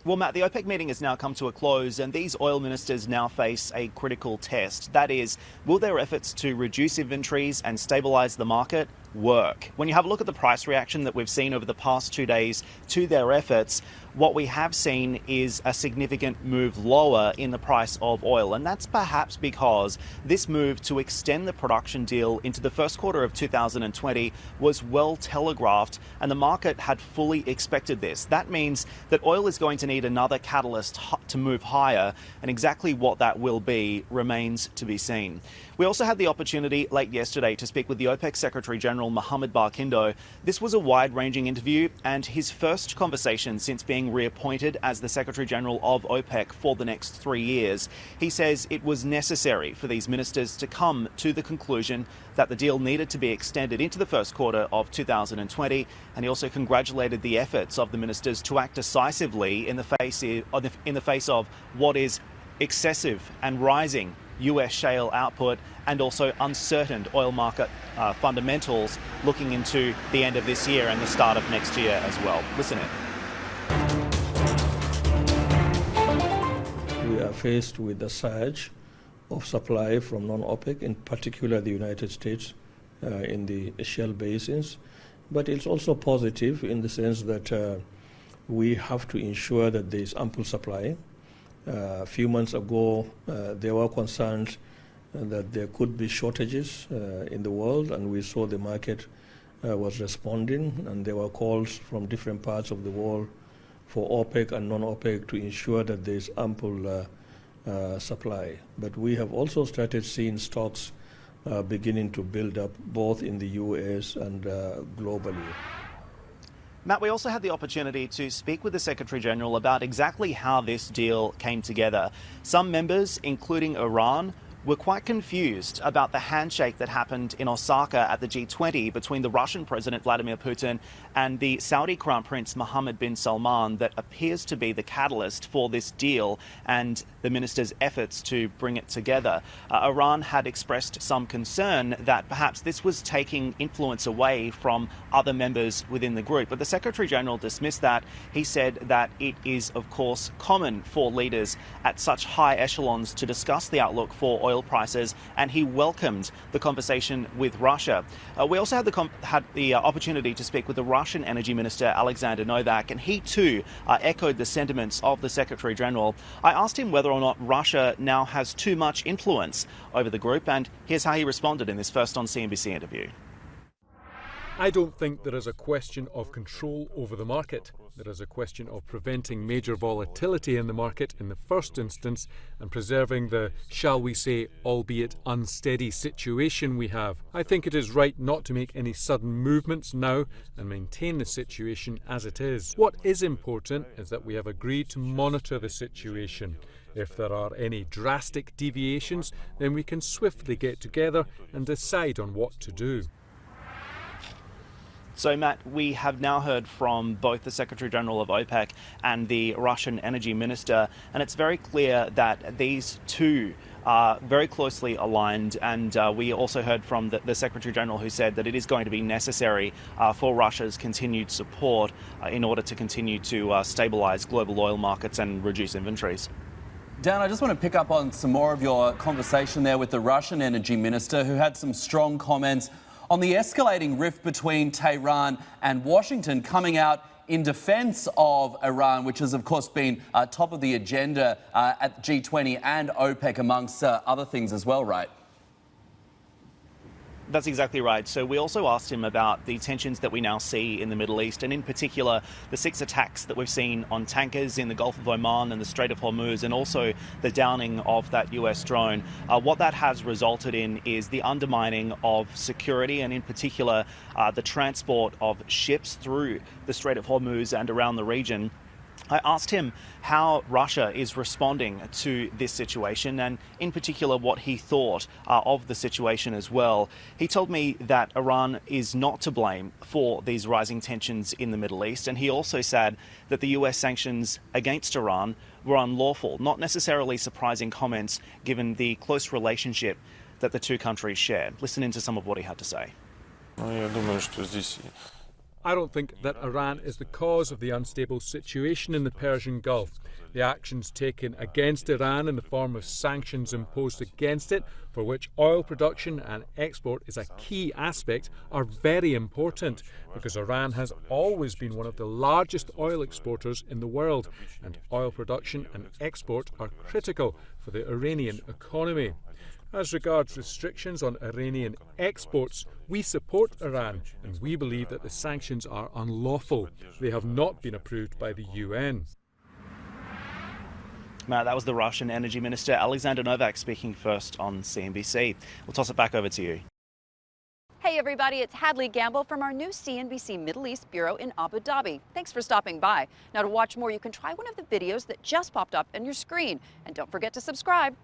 Well, Matt, the OPEC meeting has now come to a close, and these oil ministers now face a critical test. That is, will their efforts to reduce inventories and stabilise the market work? When you have a look at the price reaction that we've seen over the past 2 days to their efforts, what we have seen is a significant move lower in the price of oil. And that's perhaps because this move to extend the production deal into the first quarter of 2020 was well telegraphed, and the market had fully expected this. That means that oil is going to need another catalyst to move higher, and exactly what that will be remains to be seen. We also had the opportunity late yesterday to speak with the OPEC Secretary General Mohammad Barkindo. This was a wide-ranging interview and his first conversation since being reappointed as the Secretary General of OPEC for the next 3 years. He says it was necessary for these ministers to come to the conclusion that the deal needed to be extended into the first quarter of 2020, and he also congratulated the efforts of the ministers to act decisively in the face of what is excessive and rising US shale output and also uncertain oil market fundamentals looking into the end of this year and the start of next year as well. Listen in. We are faced with a surge of supply from non-OPEC, in particular the United States in the shale basins. But it's also positive in the sense that we have to ensure that there is ample supply. A few months ago, there were concerns that there could be shortages in the world, and we saw the market was responding, and there were calls from different parts of the world for OPEC and non-OPEC to ensure that there is ample supply. But we have also started seeing stocks beginning to build up both in the US and globally. Matt, we also had the opportunity to speak with the Secretary General about exactly how this deal came together. Some members, including Iran, were quite confused about the handshake that happened in Osaka at the G20 between the Russian President Vladimir Putin and the Saudi Crown Prince Mohammed bin Salman that appears to be the catalyst for this deal and the minister's efforts to bring it together. Iran had expressed some concern that perhaps this was taking influence away from other members within the group, but the Secretary General dismissed that. He said that it is, of course, common for leaders at such high echelons to discuss the outlook for oil prices, and he welcomed the conversation with Russia. We also had the opportunity to speak with the Russian Energy Minister Alexander Novak, and he too echoed the sentiments of the Secretary General. I asked him whether or not Russia now has too much influence over the group, and here's how he responded in this first on CNBC interview. I don't think there is a question of control over the market. There is a question of preventing major volatility in the market in the first instance and preserving the, shall we say, albeit unsteady situation we have. I think it is right not to make any sudden movements now and maintain the situation as it is. What is important is that we have agreed to monitor the situation. If there are any drastic deviations, then we can swiftly get together and decide on what to do. So, Matt, we have now heard from both the Secretary General of OPEC and the Russian Energy Minister, and it's very clear that these two are very closely aligned. And we also heard from the Secretary General, who said that it is going to be necessary for Russia's continued support in order to continue to stabilise global oil markets and reduce inventories. Dan, I just want to pick up on some more of your conversation there with the Russian Energy Minister, who had some strong comments on the escalating rift between Tehran and Washington, coming out in defence of Iran, which has, of course, been top of the agenda at G20 and OPEC, amongst other things as well, right? That's exactly right. So we also asked him about the tensions that we now see in the Middle East, and in particular the 6 attacks that we've seen on tankers in the Gulf of Oman and the Strait of Hormuz, and also the downing of that US drone. What that has resulted in is the undermining of security, and in particular the transport of ships through the Strait of Hormuz and around the region. I asked him how Russia is responding to this situation, and in particular what he thought of the situation as well. He told me that Iran is not to blame for these rising tensions in the Middle East, and he also said that the US sanctions against Iran were unlawful. Not necessarily surprising comments given the close relationship that the two countries share. Listen into some of what he had to say. I don't think that Iran is the cause of the unstable situation in the Persian Gulf. The actions taken against Iran in the form of sanctions imposed against it, for which oil production and export is a key aspect, are very important because Iran has always been one of the largest oil exporters in the world, and oil production and export are critical for the Iranian economy. As regards restrictions on Iranian exports, we support Iran and we believe that the sanctions are unlawful. They have not been approved by the UN. Matt, that was the Russian Energy Minister Alexander Novak speaking first on CNBC. We'll toss it back over to you. Hey everybody, it's Hadley Gamble from our new CNBC Middle East Bureau in Abu Dhabi. Thanks for stopping by. Now to watch more, you can try one of the videos that just popped up on your screen. And don't forget to subscribe.